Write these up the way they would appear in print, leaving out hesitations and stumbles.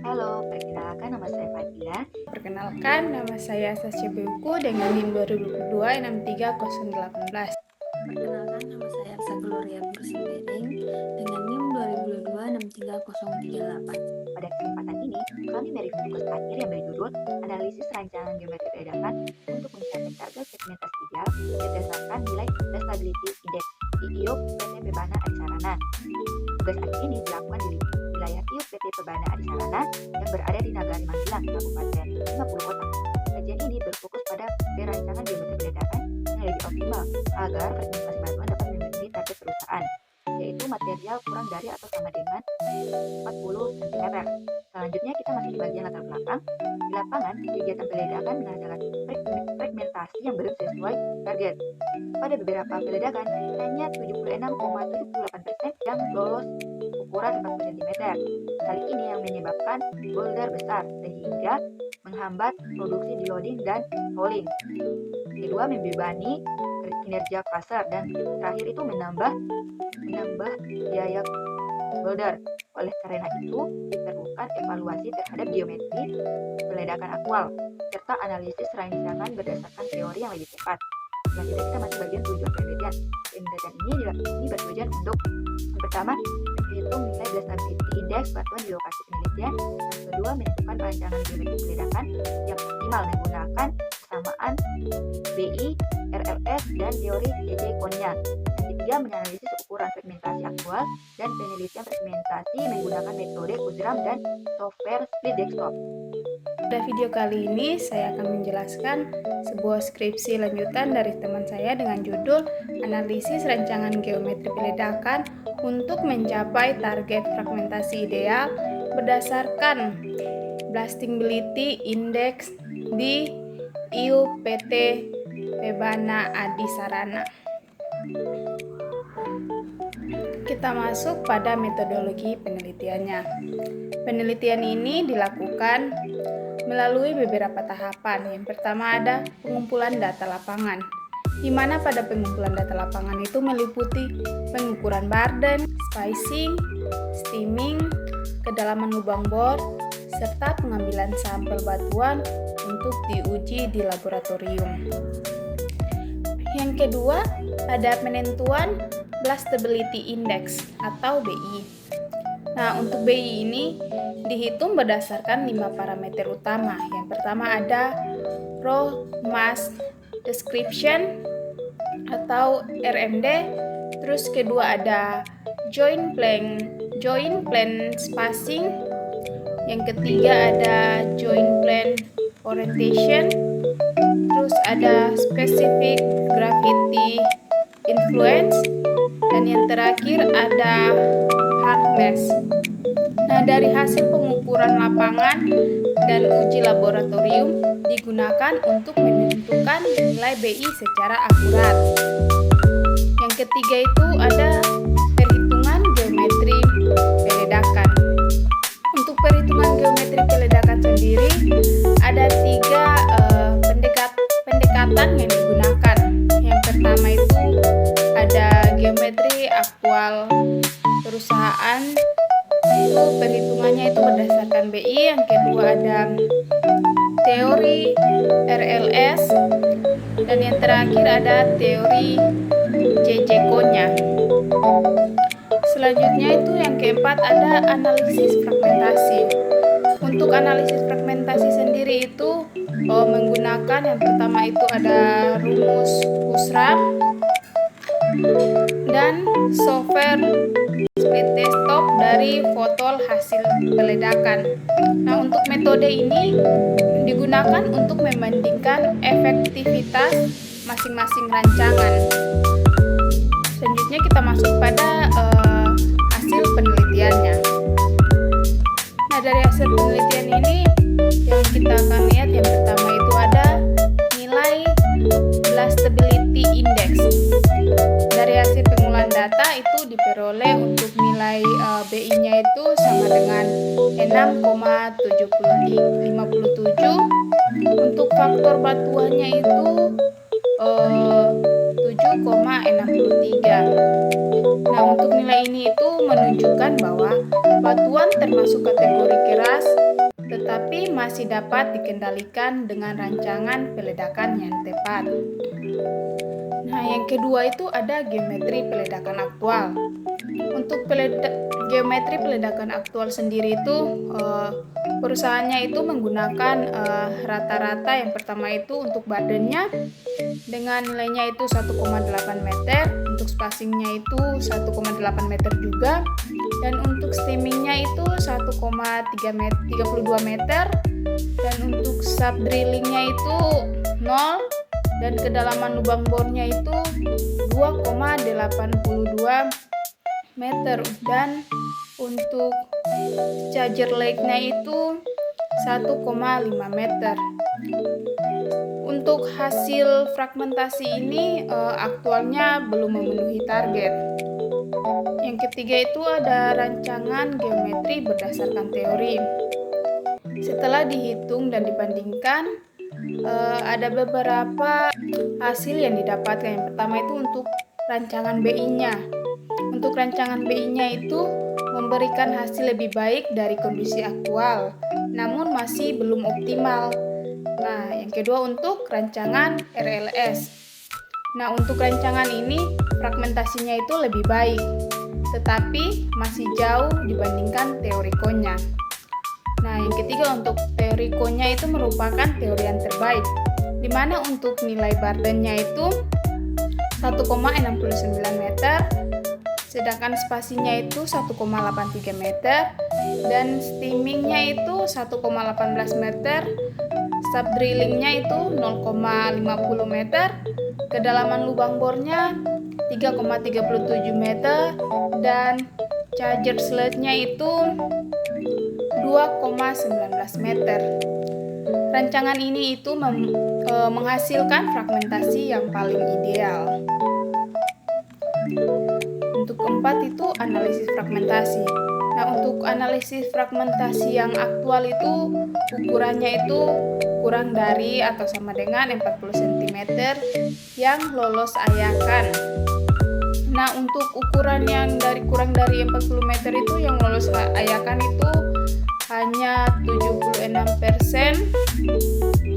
Halo, perkenalkan nama saya Fadila. Perkenalkan, nama saya Sasya Beku dengan NIM 2022-63018. Perkenalkan, nama saya Elsa Gloria Bursimbering dengan NIM 2022-63038. Pada kesempatan ini, kami mereview tugas akhir yang berjudul Analisis Rancangan Geometri Ledakan untuk mencapai target segmentasi ideal berdasarkan nilai Stability Index IUP PT Pebana Adisarana. Tugas akhir ini dilakukan di wilayah IUP PT Pebana Adisarana yang berada di Nagari Magelang, Kabupaten 50 Kota. Kajian ini berfokus pada perancangan geometri ledakan yang lebih optimal agar fragmentasi batuan dapat memenuhi target perusahaan, yaitu material kurang dari atau sama dengan 40 cm. Selanjutnya kita masuk di bagian latar belakang. Di lapangan, kegiatan peledakan menghasilkan fragmentasi yang belum sesuai target. Pada beberapa peledakan, hanya 76,78% yang lolos ukuran 40 cm. Hal ini yang menyebabkan boulder besar sehingga menghambat produksi di loading dan hauling. Kedua, membebani kinerja cluster, dan terakhir itu menambah biaya boulder. Oleh karena itu, diperlukan evaluasi terhadap geometri peledakan aktual serta analisis rancangan berdasarkan teori yang lebih tepat. Selanjutnya kita masuk bagian tujuan penelitian. Penelitian ini bertujuan untuk yang pertama, menghitung nilai stability index batuan di lokasi penelitian. Yang kedua, menentukan rancangan geometri peledakan yang optimal menggunakan kesamaan BI, RLS, dan teori JJ-Konya. Yang ketiga, menganalisis ukuran fragmentasi aktual dan penelitian fragmentasi menggunakan metode USRAM dan software split desktop. Pada video kali ini, saya akan menjelaskan sebuah skripsi lanjutan dari teman saya dengan judul Analisis Rancangan Geometri Peledakan untuk mencapai target fragmentasi ideal berdasarkan Blastability Index di IUP PT Pebana Adisarana. Kita masuk pada metodologi penelitiannya. Penelitian ini dilakukan melalui beberapa tahapan. Yang pertama ada pengumpulan data lapangan, di mana pada pengumpulan data lapangan itu meliputi pengukuran burden, spacing, steaming, kedalaman lubang bor, serta pengambilan sampel batuan untuk diuji di laboratorium. Yang kedua, ada penentuan Blastability Index atau BI. Nah, untuk BI ini dihitung berdasarkan 5 parameter utama. Yang pertama ada Raw Mass Description atau RMD. Terus kedua ada Joint Plane Spacing. Yang ketiga ada Joint Plane Orientation. Terus ada Specific Gravity Influence. Dan yang terakhir ada hardness. Nah, dari hasil pengukuran lapangan dan uji laboratorium digunakan untuk menentukan nilai BI secara akurat. Yang ketiga itu ada perhitungan geometri peledakan. Untuk perhitungan geometri peledakan sendiri ada 3 pendekatan yang digunakan. Yang pertama itu ada geometri aktual perusahaan, itu perhitungannya itu berdasarkan BI. Yang kedua ada teori RLS, dan yang terakhir ada teori JJ-Konya. Selanjutnya itu yang keempat ada analisis fragmentasi. Untuk analisis fragmentasi sendiri itu menggunakan yang pertama itu ada rumus USRAM dan software split desktop dari fotol hasil peledakan. Nah, untuk metode ini digunakan untuk membandingkan efektivitas masing-masing rancangan. Selanjutnya kita masuk pada hasil penelitiannya. Nah, dari hasil penelitian ini yang kita akan lihat yang pertama itu ada nilai Blastability Index. Dari hasil pengumpulan data itu diperoleh untuk nilai BI-nya itu sama dengan 6,757. Untuk faktor batuannya itu 7,63. Nah, untuk nilai ini itu menunjukkan bahwa batuan termasuk kategori keras tetapi masih dapat dikendalikan dengan rancangan peledakan yang tepat. Nah, yang kedua itu ada geometri peledakan aktual. Untuk geometri peledakan aktual sendiri itu perusahaannya itu menggunakan rata-rata yang pertama itu untuk badannya dengan nilainya itu 1,8 meter, untuk spacingnya itu 1,8 meter juga, dan untuk steamingnya itu 1,32 meter, dan untuk sub drillingnya itu 0, dan kedalaman lubang bornya itu 2,82 meter, dan untuk charger leg-nya itu 1,5 meter. Untuk hasil fragmentasi ini aktualnya belum memenuhi target. Yang ketiga itu ada rancangan geometri berdasarkan teori. Setelah dihitung dan dibandingkan, ada beberapa hasil yang didapatkan. Yang pertama itu untuk rancangan BI-nya. Untuk rancangan BI-nya itu memberikan hasil lebih baik dari kondisi aktual, namun masih belum optimal. Nah, yang kedua untuk rancangan RLS. Nah, untuk rancangan ini fragmentasinya itu lebih baik, tetapi masih jauh dibandingkan teori Konya. Nah, yang ketiga untuk teori Konya itu merupakan teori yang terbaik, di mana untuk nilai Bardennya itu 1,69 meter, sedangkan spasinya itu 1,83 meter, dan steamingnya itu 1,18 meter, sub drillingnya itu 0,50 meter, kedalaman lubang bornya 3,37 meter, dan charger sludge-nya itu 2,19 meter. Rancangan ini itu menghasilkan fragmentasi yang paling ideal. Untuk keempat itu analisis fragmentasi. Nah, untuk analisis fragmentasi yang aktual itu ukurannya itu kurang dari atau sama dengan 40 cm yang lolos ayakan. Nah, untuk ukuran yang kurang dari 40 meter itu yang lolos ayakan itu hanya 76%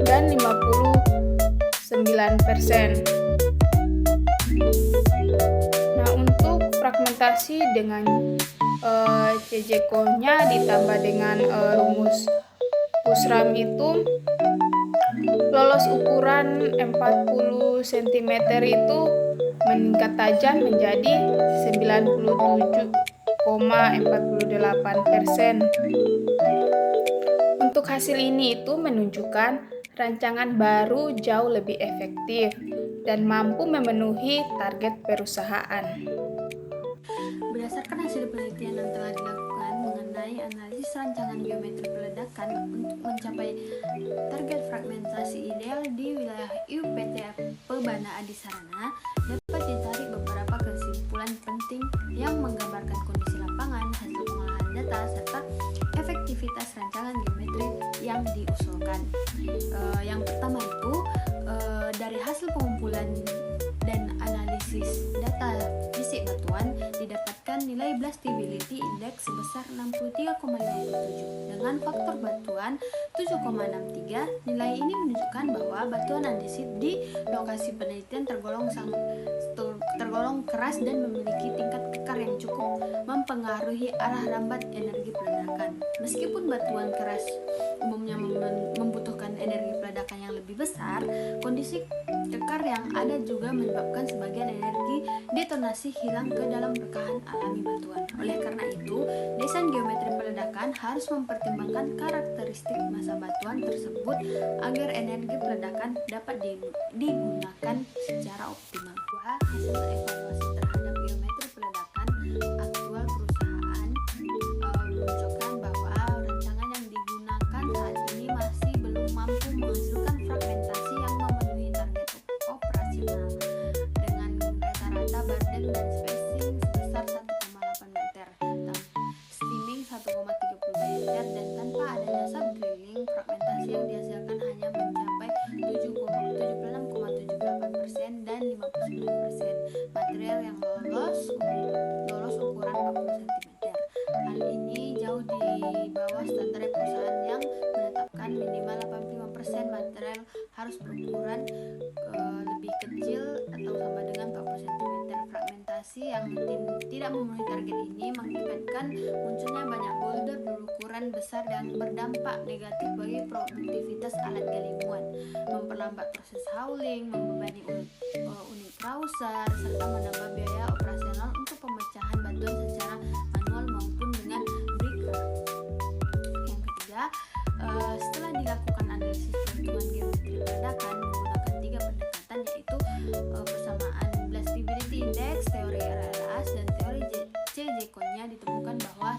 dan 59%. Nah, untuk fragmentasi dengan CJK-nya ditambah dengan rumus Pusram itu lolos ukuran 40 cm itu meningkat tajam menjadi 97,48%. Untuk hasil ini itu menunjukkan rancangan baru jauh lebih efektif dan mampu memenuhi target perusahaan. Berdasarkan hasil penelitian yang telah dilakukan mengenai analisis rancangan geometri peledakan untuk mencapai target fragmentasi ideal di wilayah IUPT Pebana Adisarana, dapat ditarik beberapa kesimpulan penting yang menggambarkan kondisi lapangan, hasil pengolahan data, serta efektivitas rancangan geometri yang diusulkan. Yang pertama itu dari hasil pengumpulan dan analisis data fisik batuan didapatkan nilai Blastability Index sebesar 63,57 dengan faktor batuan 7,63. Nilai ini menunjukkan bahwa batuan andesit di lokasi penelitian tergolong keras dan memiliki tingkat kekar yang cukup mempengaruhi arah rambat energi peledakan. Meskipun batuan keras umumnya membutuhkan energi peledakan yang lebih besar, kondisi kekar yang ada juga menyebabkan sebagian energi detonasi hilang ke dalam rekahan alami batuan. Oleh karena itu, desain geometri peledakan harus mempertimbangkan karakteristik massa batuan tersebut agar energi peledakan dapat digunakan secara optimal. Hasil evaluasi terhadap geometri peledakan aktual perusahaan menunjukkan bahwa rancangan yang digunakan saat ini masih belum mampu menghasilkan fragmentasi yang memenuhi target operasional dengan rata-rata Barden dan spacing sebesar 1,8 meter, steaming 1,30 meter, dan tanpa adanya sub drilling, fragmentasi yang dihasilkan hanya mencapai 76,78% dan 59%. Material harus berukuran lebih kecil atau sama dengan 40 cm. Fragmentasi yang tidak memenuhi target ini mengakibatkan munculnya banyak boulder berukuran besar dan berdampak negatif bagi produktivitas alat gali muat, memperlambat proses hauling, membebani unit krauser, serta menambah biaya operasional untuk pemecahan batuan secara manual maupun dengan breaker. Yang ketiga, setelah dilakukan analisis perhitungan geometri peledakan menggunakan 3 pendekatan, yaitu persamaan Blastability Index, teori RLAS, dan teori C-Jekon-nya, ditemukan bahwa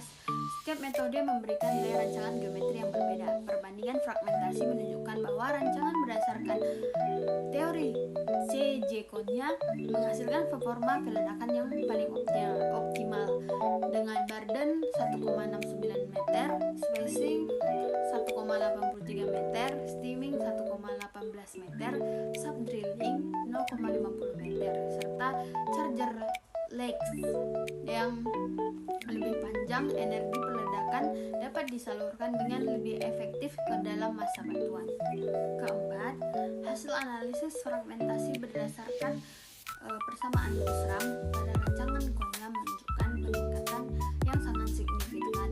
setiap metode memberikan nilai rancangan geometri yang berbeda. Perbandingan fragmentasi menunjukkan bahwa rancangan berdasarkan teori C-Jekon-nya menghasilkan performa peledakan yang paling optimal dengan burden 1,69 meter, spacing 1,83 meter, steaming 1,18 meter, subdrilling 0,50 meter, serta charger legs yang lebih panjang. Energi peledakan dapat disalurkan dengan lebih efektif ke dalam massa batuan. Keempat, hasil analisis fragmentasi berdasarkan persamaan Busram pada rancangan Konya menunjukkan peningkatan yang sangat signifikan.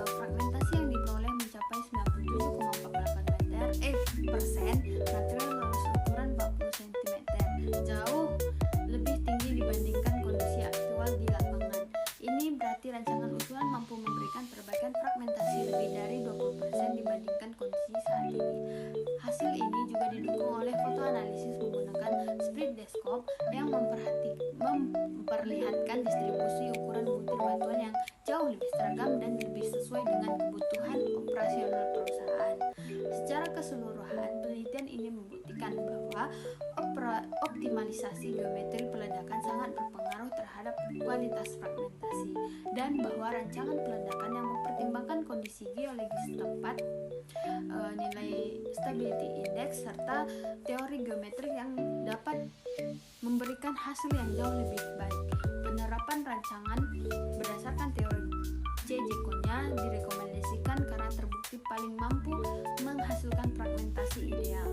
Fragmentasi yang diperoleh mencapai 97,48% material lulus ukuran 40 cm, jauh lebih tinggi dibandingkan kondisi aktual di lapangan. Ini berarti rancangan usulan mampu memberikan perbaikan fragmentasi lebih dari 20% dibandingkan kondisi saat ini. Hasil ini juga didukung oleh foto analisis menggunakan split desktop yang memperlihatkan distribusi ukuran butir batuan yang jauh lebih seragam dan lebih sesuai dengan kebutuhan operasional perusahaan. Secara keseluruhan, penelitian ini membuktikan bahwa optimalisasi geometri peledakan sangat berpengaruh terhadap kualitas fragmentasi, dan bahwa rancangan peledakan yang mempertimbangkan kondisi geologis tepat, nilai stability index, serta teori geometrik yang dapat memberikan hasil yang jauh lebih baik. Penerapan rancangan berdasarkan teori C-Jekon-nya direkomendasikan karena terbukti paling mampu menghasilkan fragmentasi ideal.